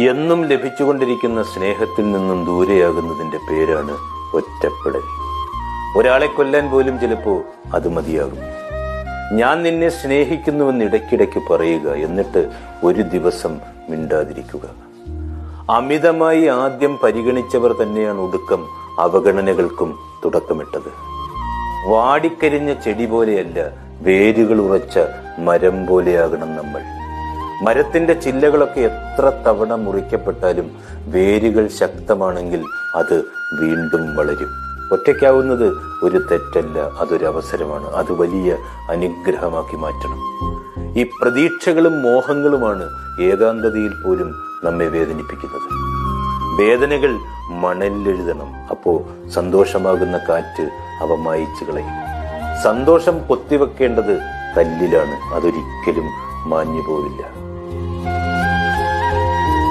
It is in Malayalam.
എന്നും ലഭിച്ചുകൊണ്ടിരിക്കുന്ന സ്നേഹത്തിൽ നിന്നും ദൂരെയാകുന്നതിന്റെ പേരാണ് ഒറ്റപ്പെടൽ. ഒരാളെ കൊല്ലാൻ പോലും ചിലപ്പോ അത് മതിയാകും. ഞാൻ നിന്നെ സ്നേഹിക്കുന്നുവെന്ന് ഇടയ്ക്കിടയ്ക്ക് പറയുക, എന്നിട്ട് ഒരു ദിവസം മിണ്ടാതിരിക്കുക. അമിതമായി ആദ്യം പരിഗണിച്ചവർ തന്നെയാണ് ഒടുക്കം അവഗണനകൾക്കും തുടക്കമിട്ടത്. വാടിക്കരിഞ്ഞ ചെടി പോലെയല്ല, വേരുകൾ ഉറച്ച മരം പോലെയാകണം നമ്മൾ. മരത്തിന്റെ ചില്ലകളൊക്കെ എത്ര തവണ മുറിക്കപ്പെട്ടാലും വേരുകൾ ശക്തമാണെങ്കിൽ അത് വീണ്ടും വളരും. ഒറ്റയ്ക്കാവുന്നത് ഒരു തെറ്റല്ല, അതൊരു അവസരമാണ്. അത് വലിയ അനുഗ്രഹമാക്കി മാറ്റണം. ഈ പ്രതീക്ഷകളും മോഹങ്ങളുമാണ് ഏകാന്തതയിൽ പോലും നമ്മെ വേദനിപ്പിക്കുന്നത്. വേദനകൾ മണലിലെഴുതണം, അപ്പോ സന്തോഷമാകുന്ന കാറ്റ് അവ മായിച്ചു കളയും. സന്തോഷം പൊത്തിവെക്കേണ്ടത് കല്ലിലാണ്, അതൊരിക്കലും മാഞ്ഞു പോവില്ല.